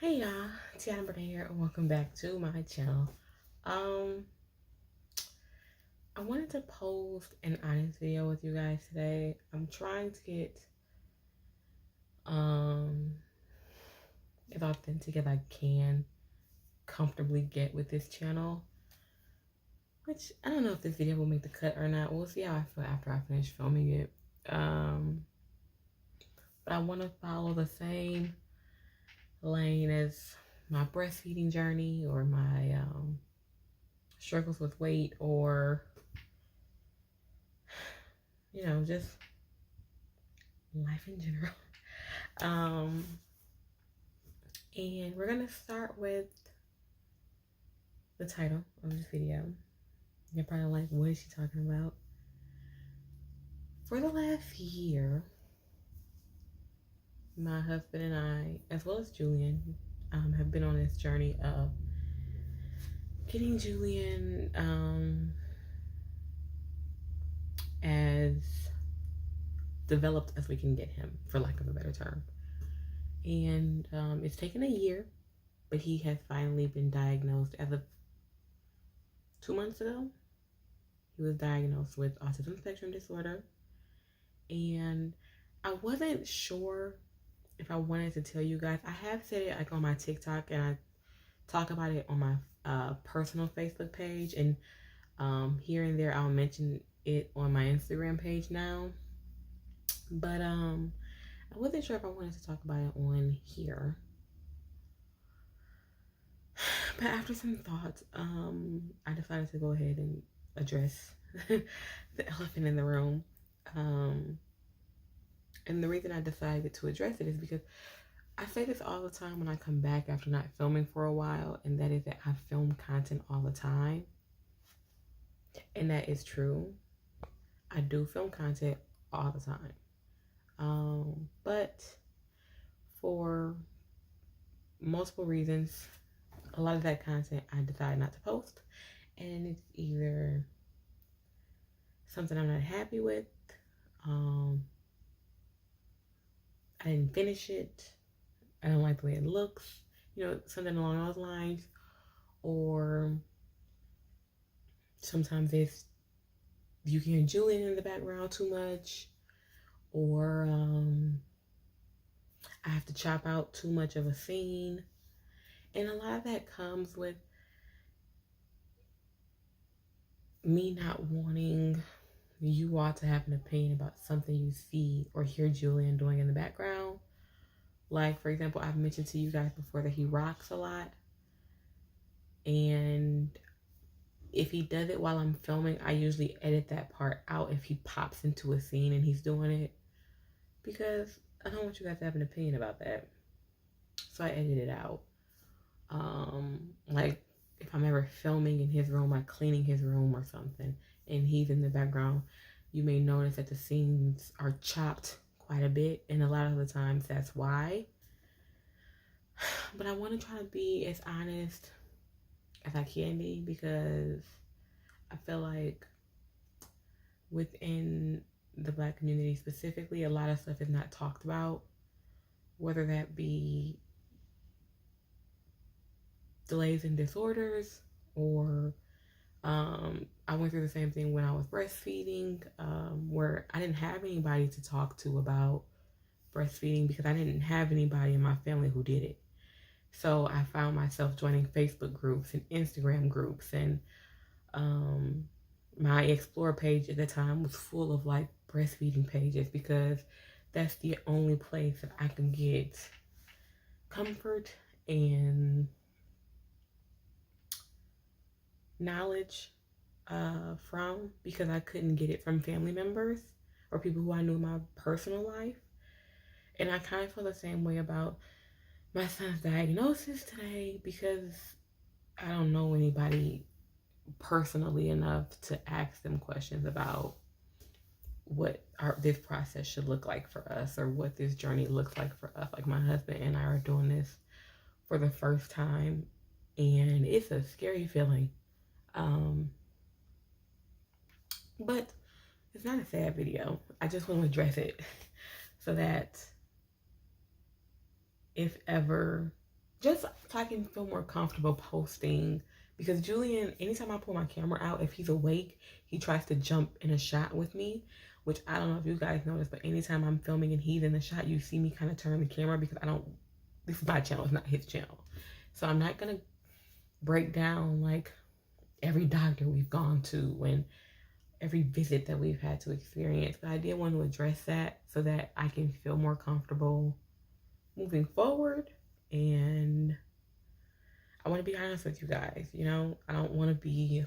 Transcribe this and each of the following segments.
Hey y'all, teannabranae here, and welcome back to my channel. Um, I wanted to post an honest video with you guys today. I'm trying to get as authentic as I can comfortably get with this channel. Which I don't know if this video will make the cut or not. We'll see how I feel after I finish filming it. But I want to follow the same lane as my breastfeeding journey or my struggles with weight, or just life in general. And we're gonna start with the title of this video. You're probably like, what is she talking about? For the last year, my husband and I, as well as Julian, have been on this journey of getting Julian as developed as we can get him, for lack of a better term. And it's taken a year, but he has finally been diagnosed as of 2 months ago. He was diagnosed with autism spectrum disorder. And I wasn't sure if I wanted to tell you guys. I have said it like on my TikTok, and I talk about it on my personal Facebook page, and here and there I'll mention it on my Instagram page now. But I wasn't sure if I wanted to talk about it on here. But after some thoughts, I decided to go ahead and address the elephant in the room. And the reason I decided to address it is because I say this all the time when I come back after not filming for a while, and that is that I film content all the time. And that is true. I do film content all the time. But for multiple reasons, a lot of that content I decided not to post. And it's either something I'm not happy with, I didn't finish it, I don't like the way it looks, something along those lines. Or sometimes it's you can hear Julian in the background too much, or I have to chop out too much of a scene. And a lot of that comes with me not wanting you all to have an opinion about something you see or hear Julian doing in the background. Like, for example, I've mentioned to you guys before that he rocks a lot. And if he does it while I'm filming, I usually edit that part out if he pops into a scene and he's doing it, because I don't want you guys to have an opinion about that. So I edit it out. Like if I'm ever filming in his room, like cleaning his room or something, and he's in the background, you may notice that the scenes are chopped quite a bit, and a lot of the times that's why. But I want to try to be as honest as I can be, because I feel like within the Black community specifically, a lot of stuff is not talked about, whether that be delays and disorders, or I went through the same thing when I was breastfeeding, where I didn't have anybody to talk to about breastfeeding because I didn't have anybody in my family who did it. So I found myself joining Facebook groups and Instagram groups, and my Explore page at the time was full of like breastfeeding pages, because that's the only place that I can get comfort and knowledge from, because I couldn't get it from family members or people who I knew in my personal life. And I kind of feel the same way about my son's diagnosis today, because I don't know anybody personally enough to ask them questions about what this process should look like for us, or what this journey looks like for us. Like, my husband and I are doing this for the first time, and it's a scary feeling. But it's not a sad video. I just want to address it so that if ever just so I can feel more comfortable posting. Because Julian, anytime I pull my camera out, if he's awake, he tries to jump in a shot with me, which I don't know if you guys notice, but anytime I'm filming and he's in the shot, you see me kind of turn the camera because this is my channel, it's not his channel. So I'm not going to break down like every doctor we've gone to and every visit that we've had to experience. But I did want to address that so that I can feel more comfortable moving forward. And I want to be honest with you guys, you know, I don't want to be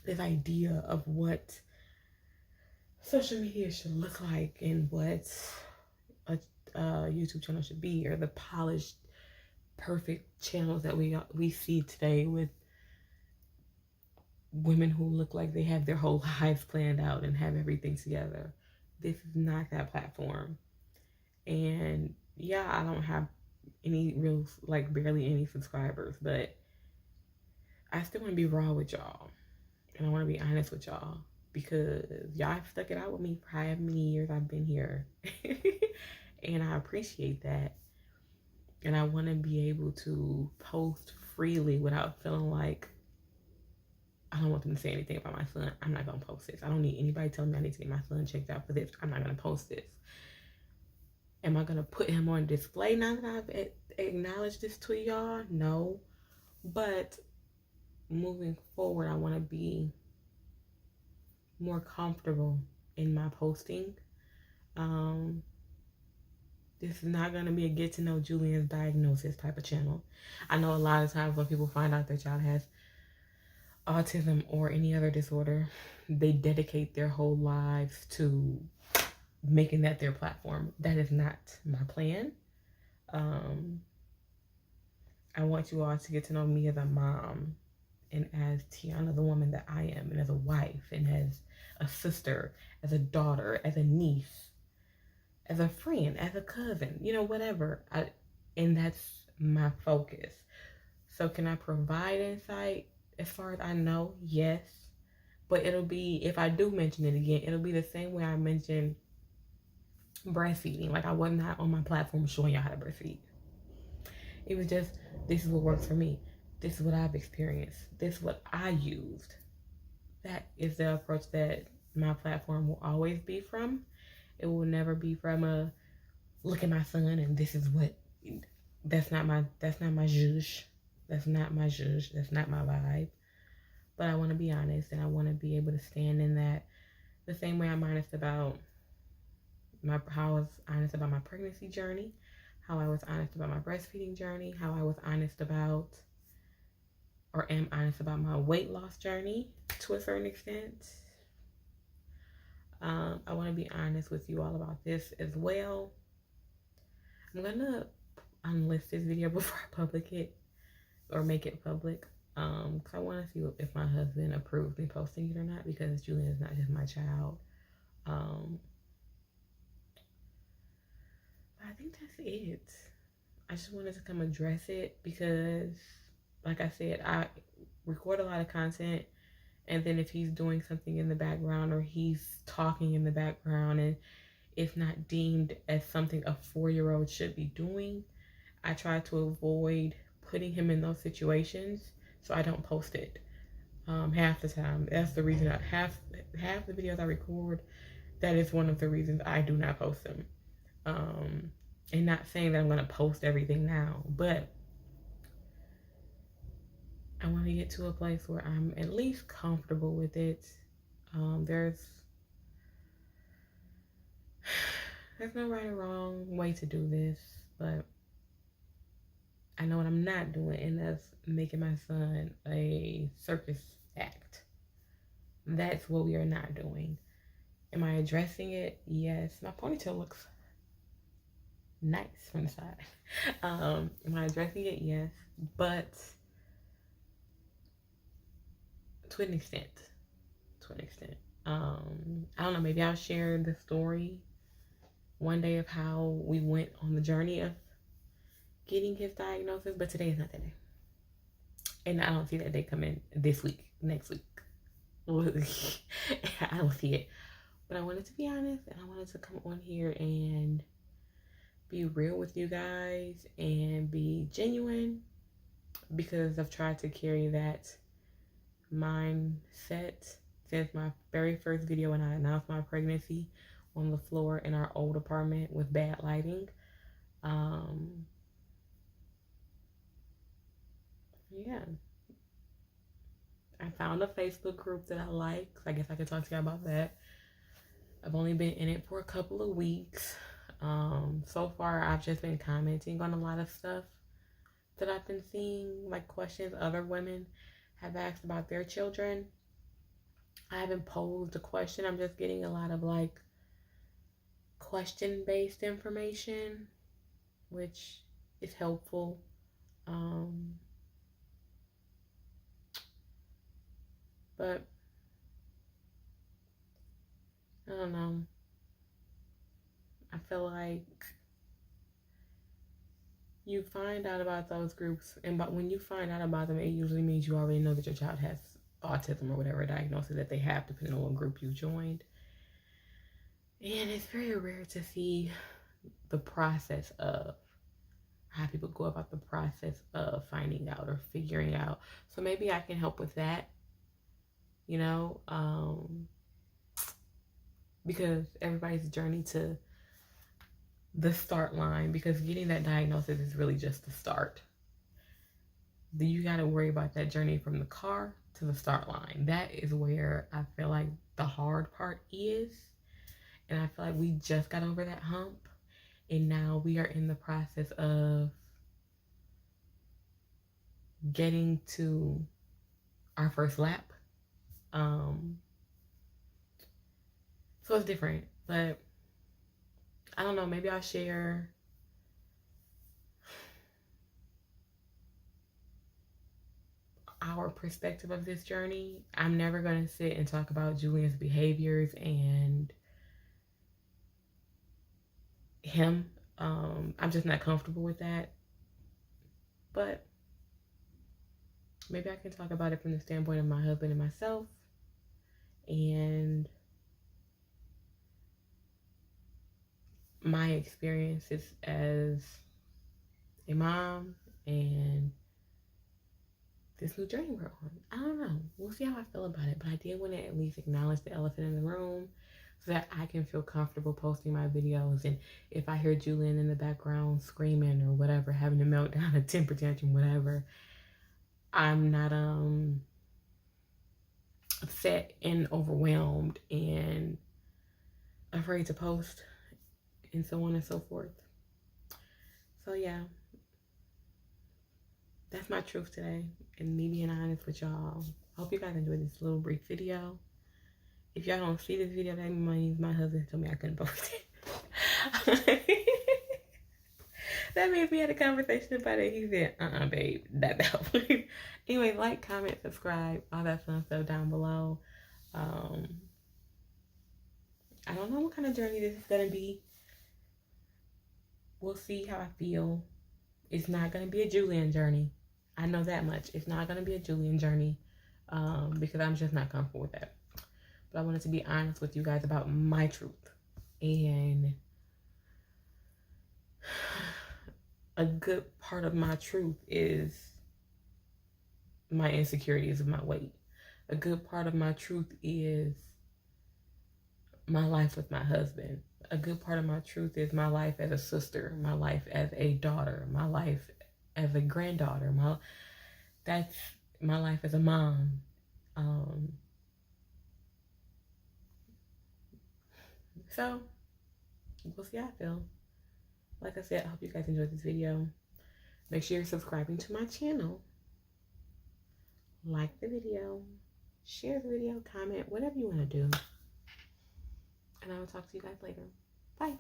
this idea of what social media should look like and what a YouTube channel should be, or the polished, perfect channels that we see today with women who look like they have their whole lives planned out and have everything together. This is not that platform. And yeah, I don't have any real, like barely any subscribers, but I still want to be raw with y'all. And I want to be honest with y'all because y'all have stuck it out with me for however many years I've been here. And I appreciate that. And I want to be able to post freely without feeling like I don't want them to say anything about my son. I'm not going to post this. I don't need anybody telling me I need to get my son checked out for this. I'm not going to post this. Am I going to put him on display now that I've acknowledged this to y'all? No. But moving forward, I want to be more comfortable in my posting. This is not going to be a get to know Julian's diagnosis type of channel. I know a lot of times when people find out their child has autism or any other disorder, they dedicate their whole lives to making that their platform. That is not my plan. I want you all to get to know me as a mom and as Tiana, the woman that I am, and as a wife, and as a sister, as a daughter, as a niece, as a friend, as a cousin, you know, whatever. And that's my focus. So can I provide insight? As far as I know, yes. But it'll be, if I do mention it again, it'll be the same way I mentioned breastfeeding. Like I was not on my platform showing y'all how to breastfeed. It was just, this is what works for me. This is what I've experienced. This is what I used. That is the approach that my platform will always be from. It will never be from a, look at my son and this is what, that's not my zhuzh. That's not my zhuzh. That's not my vibe. But I want to be honest, and I want to be able to stand in that the same way I'm honest about how I was honest about my pregnancy journey, how I was honest about my breastfeeding journey, how I was honest about, or am honest about my weight loss journey to a certain extent. I want to be honest with you all about this as well. I'm going to unlist this video before I public it or make it public. Because I want to see if my husband approves me posting it or not, because Julian is not just my child. I think that's it. I just wanted to come address it because, like I said, I record a lot of content, and then if he's doing something in the background or he's talking in the background and it's not deemed as something a 4-year-old should be doing, I try to avoid putting him in those situations, so I don't post it half the time. That's the reason half the videos I record, that is one of the reasons I do not post them. And not saying that I'm going to post everything now, but I want to get to a place where I'm at least comfortable with it. There's no right or wrong way to do this, but I know what I'm not doing, and that's making my son a circus act. That's what we are not doing. Am I addressing it? Yes. My ponytail looks nice from the side. Am I addressing it? Yes. But to an extent. I don't know, maybe I'll share the story one day of how we went on the journey of getting his diagnosis, but today is not that day. And I don't see that day coming this week, next week. I don't see it. But I wanted to be honest, and I wanted to come on here and be real with you guys and be genuine, because I've tried to carry that mindset since my very first video when I announced my pregnancy on the floor in our old apartment with bad lighting. Yeah. I found a Facebook group that I like. I guess I could talk to you about that. I've only been in it for a couple of weeks. So far, I've just been commenting on a lot of stuff that I've been seeing, like questions other women have asked about their children. I haven't posed a question. I'm just getting a lot of like question-based information, which is helpful. But I don't know. I feel like you find out about those groups, but when you find out about them, it usually means you already know that your child has autism or whatever diagnosis that they have, depending on what group you joined. And it's very rare to see the process of how people go about the process of finding out or figuring out. So maybe I can help with that, you know, because everybody's journey to the start line, because getting that diagnosis is really just the start. You got to worry about that journey from the car to the start line. That is where I feel like the hard part is. And I feel like we just got over that hump. And now we are in the process of getting to our first lap. So it's different. But I don't know. Maybe I'll share our perspective of this journey. I'm never going to sit and talk about Julian's behaviors and him. I'm just not comfortable with that. But maybe I can talk about it from the standpoint of my husband and myself, and my experiences as a mom and this new journey we're on. I don't know. We'll see how I feel about it. But I did want to at least acknowledge the elephant in the room so that I can feel comfortable posting my videos. And if I hear Julian in the background screaming or whatever, having a meltdown, a temper tantrum, whatever, I'm not upset and overwhelmed and afraid to post and so on and so forth. So yeah, that's my truth today, and me being honest with y'all. I hope you guys enjoyed this little brief video. If y'all don't see this video, that means my husband told me I couldn't post it. That means we had a conversation about it. He said, babe, that's out. Anyway, like, comment, subscribe, all that fun stuff down below. I don't know what kind of journey this is going to be. We'll see how I feel. It's not going to be a Julian journey. I know that much. It's not going to be a Julian journey because I'm just not comfortable with that. But I wanted to be honest with you guys about my truth. And a good part of my truth is my insecurities of my weight. A good part of my truth is my life with my husband. A good part of my truth is my life as a sister, my life as a daughter, my life as a granddaughter, that's my life as a mom. So we'll see how I feel. Like I said, I hope you guys enjoyed this video. Make sure you're subscribing to my channel. Like the video, share the video, comment, whatever you want to do. And I will talk to you guys later. Bye.